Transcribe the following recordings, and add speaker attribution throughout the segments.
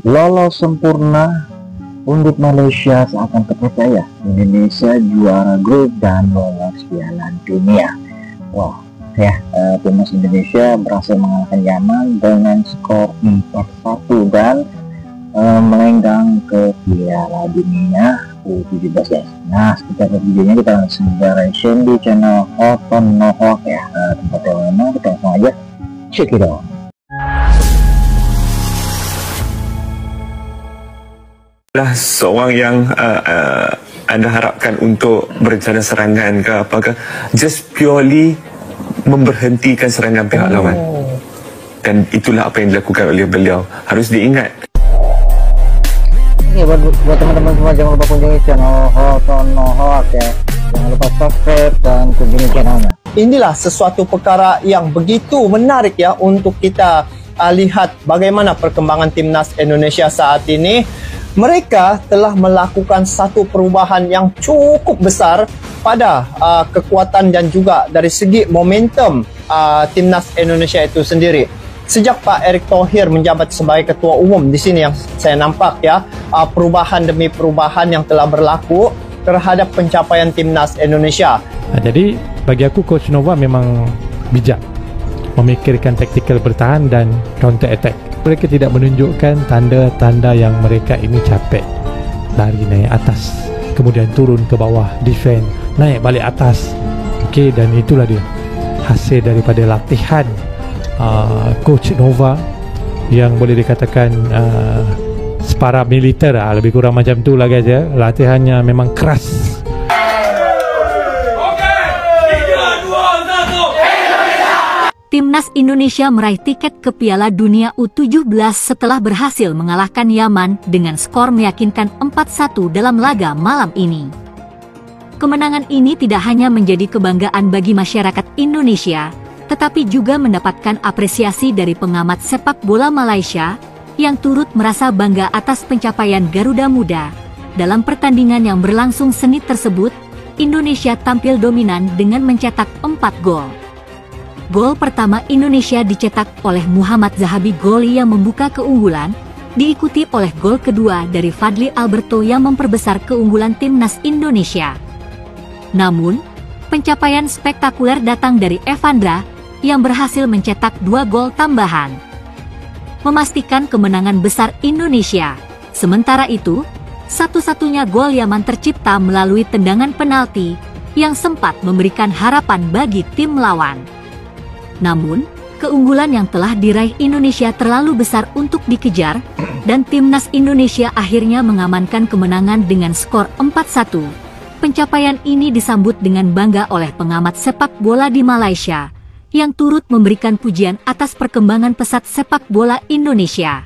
Speaker 1: Lolos sempurna untuk Malaysia seakan terpercaya Indonesia juara grup dan lolos Piala Dunia. Wah ya, timnas Indonesia berhasil mengalahkan Yaman dengan skor 4-1 dan melenggang ke Piala Dunia U17 guys. Nah, sekitar videonya kita langsung reaction di channel Hoton Nohok ya. Tempat yang mana kita langsung aja check it out.
Speaker 2: Seorang yang anda harapkan untuk berencana serangan ke apakah just purely memberhentikan serangan pihak lawan, dan itulah apa yang dilakukan oleh beliau. Harus diingat.
Speaker 1: Ini buat teman-teman semua, jangan lupa kunjungi channel Hoton Nohok ya. Jangan lupa subscribe dan kunjungi channelnya.
Speaker 3: Inilah sesuatu perkara yang begitu menarik ya untuk kita lihat bagaimana perkembangan timnas Indonesia saat ini. Mereka telah melakukan satu perubahan yang cukup besar pada kekuatan dan juga dari segi momentum timnas Indonesia itu sendiri. Sejak Pak Erick Thohir menjabat sebagai ketua umum, di sini yang saya nampak ya, perubahan demi perubahan yang telah berlaku terhadap pencapaian timnas Indonesia.
Speaker 4: Jadi bagi aku Coach Nova memang bijak memikirkan taktikal bertahan dan counter attack. Mereka tidak menunjukkan tanda-tanda yang mereka ini capek. Lari naik atas, kemudian turun ke bawah, defend, naik balik atas. Okey, dan itulah dia hasil daripada latihan Coach Nova yang boleh dikatakan separa militer lebih kurang macam tu lah guys ya. Latihannya memang keras.
Speaker 5: Timnas Indonesia meraih tiket ke Piala Dunia U17 setelah berhasil mengalahkan Yaman dengan skor meyakinkan 4-1 dalam laga malam ini. Kemenangan ini tidak hanya menjadi kebanggaan bagi masyarakat Indonesia, tetapi juga mendapatkan apresiasi dari pengamat sepak bola Malaysia yang turut merasa bangga atas pencapaian Garuda Muda. Dalam pertandingan yang berlangsung sengit tersebut, Indonesia tampil dominan dengan mencetak 4 gol. Gol pertama Indonesia dicetak oleh Muhammad Zahabi Goli yang membuka keunggulan, diikuti oleh gol kedua dari Fadli Alberto yang memperbesar keunggulan timnas Indonesia. Namun, pencapaian spektakuler datang dari Evandra yang berhasil mencetak 2 gol tambahan, memastikan kemenangan besar Indonesia. Sementara itu, satu-satunya gol Yaman tercipta melalui tendangan penalti yang sempat memberikan harapan bagi tim lawan. Namun, keunggulan yang telah diraih Indonesia terlalu besar untuk dikejar, dan timnas Indonesia akhirnya mengamankan kemenangan dengan skor 4-1. Pencapaian ini disambut dengan bangga oleh pengamat sepak bola di Malaysia, yang turut memberikan pujian atas perkembangan pesat sepak bola Indonesia.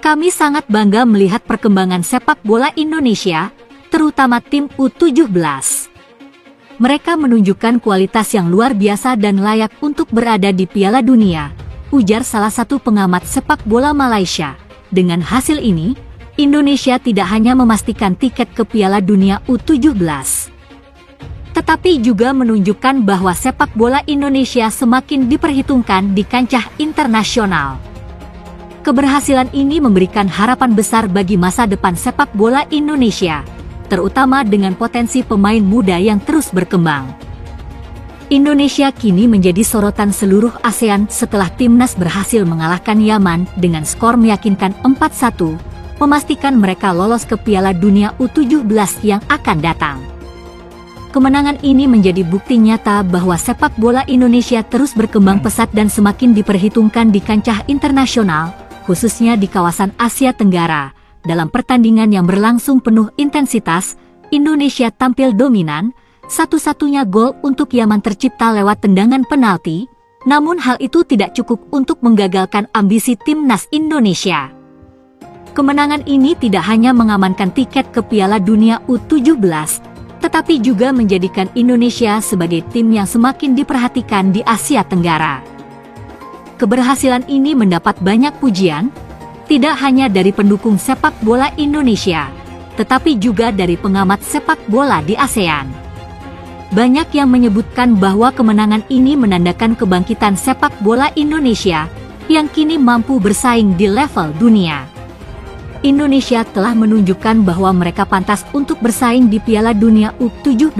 Speaker 5: Kami sangat bangga melihat perkembangan sepak bola Indonesia, terutama tim U17. Mereka menunjukkan kualitas yang luar biasa dan layak untuk berada di Piala Dunia, ujar salah satu pengamat sepak bola Malaysia. Dengan hasil ini, Indonesia tidak hanya memastikan tiket ke Piala Dunia U17, tetapi juga menunjukkan bahwa sepak bola Indonesia semakin diperhitungkan di kancah internasional. Keberhasilan ini memberikan harapan besar bagi masa depan sepak bola Indonesia, terutama dengan potensi pemain muda yang terus berkembang. Indonesia kini menjadi sorotan seluruh ASEAN setelah timnas berhasil mengalahkan Yaman dengan skor meyakinkan 4-1, memastikan mereka lolos ke Piala Dunia U17 yang akan datang. Kemenangan ini menjadi bukti nyata bahwa sepak bola Indonesia terus berkembang pesat dan semakin diperhitungkan di kancah internasional, khususnya di kawasan Asia Tenggara. Dalam pertandingan yang berlangsung penuh intensitas, Indonesia tampil dominan, satu-satunya gol untuk Yaman tercipta lewat tendangan penalti, namun hal itu tidak cukup untuk menggagalkan ambisi timnas Indonesia. Kemenangan ini tidak hanya mengamankan tiket ke Piala Dunia U17, tetapi juga menjadikan Indonesia sebagai tim yang semakin diperhatikan di Asia Tenggara. Keberhasilan ini mendapat banyak pujian, tidak hanya dari pendukung sepak bola Indonesia, tetapi juga dari pengamat sepak bola di ASEAN. Banyak yang menyebutkan bahwa kemenangan ini menandakan kebangkitan sepak bola Indonesia yang kini mampu bersaing di level dunia. Indonesia telah menunjukkan bahwa mereka pantas untuk bersaing di Piala Dunia U17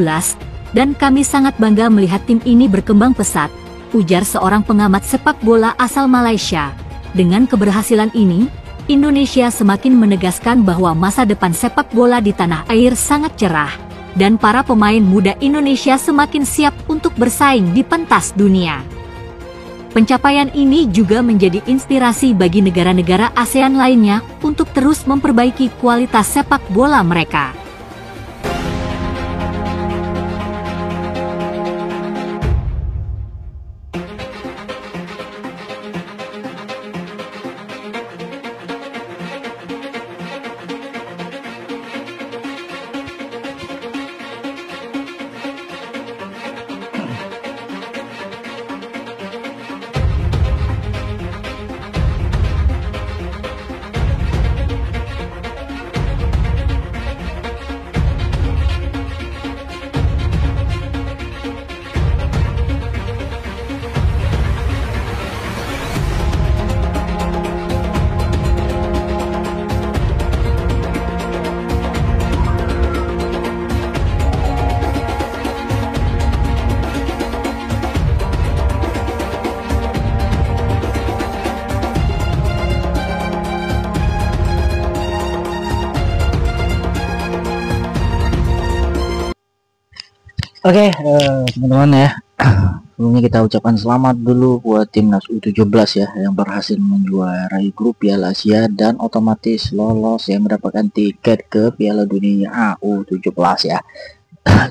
Speaker 5: dan kami sangat bangga melihat tim ini berkembang pesat, ujar seorang pengamat sepak bola asal Malaysia. Dengan keberhasilan ini, Indonesia semakin menegaskan bahwa masa depan sepak bola di tanah air sangat cerah dan para pemain muda Indonesia semakin siap untuk bersaing di pentas dunia. Pencapaian ini juga menjadi inspirasi bagi negara-negara ASEAN lainnya untuk terus memperbaiki kualitas sepak bola mereka.
Speaker 1: Oke, teman-teman ya. Sebelumnya kita ucapkan selamat dulu buat timnas U17 ya yang berhasil menjuarai grup Piala Asia dan otomatis lolos yang mendapatkan tiket ke Piala Dunia U17 ya.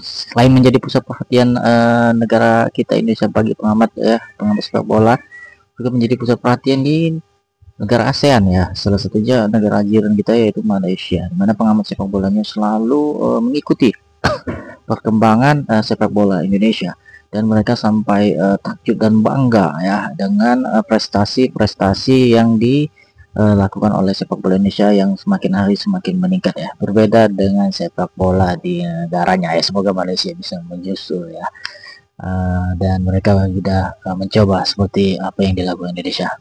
Speaker 1: Selain menjadi pusat perhatian negara kita Indonesia bagi pengamat ya, pengamat sepak bola, juga menjadi pusat perhatian di negara ASEAN ya. Salah satunya negara jiran kita yaitu Malaysia, di mana pengamat sepak bolanya selalu mengikuti perkembangan sepak bola Indonesia dan mereka sampai takjub dan bangga ya dengan prestasi-prestasi yang dilakukan oleh sepak bola Indonesia yang semakin hari semakin meningkat ya, berbeda dengan sepak bola di negaranya ya. Semoga Malaysia bisa menyusul ya, dan mereka sudah mencoba seperti apa yang dilakukan Indonesia.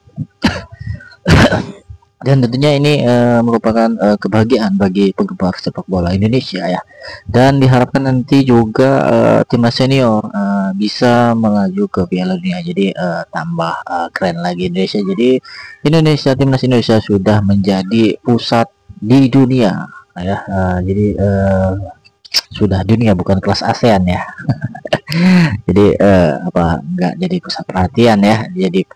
Speaker 1: Dan tentunya ini merupakan kebahagiaan bagi penggemar sepak bola Indonesia ya. Dan diharapkan nanti juga timnas senior bisa melaju ke Piala Dunia. Jadi tambah keren lagi Indonesia. Jadi timnas Indonesia sudah menjadi pusat di dunia ya. Jadi sudah dunia, bukan kelas ASEAN ya. Jadi nggak jadi pusat perhatian ya, jadi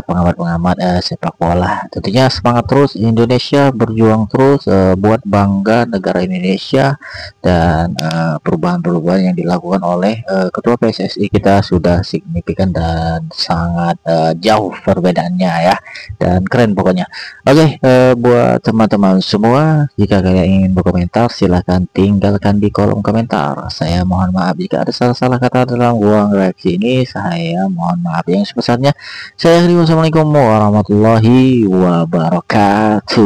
Speaker 1: pengamat-pengamat sepak bola. Tentunya semangat terus Indonesia, berjuang terus buat bangga negara Indonesia, dan perubahan-perubahan yang dilakukan oleh ketua PSSI kita sudah signifikan dan sangat jauh perbedaannya ya, dan keren pokoknya. Oke, buat teman-teman semua, jika kalian ingin berkomentar silahkan tinggalkan di kolom komentar. Saya mohon maaf jika ada salah-salah kata dalam ruang reaksi ini, saya mohon maaf yang sebesarnya. Saya akhiri, wassalamualaikum warahmatullahi wabarakatuh.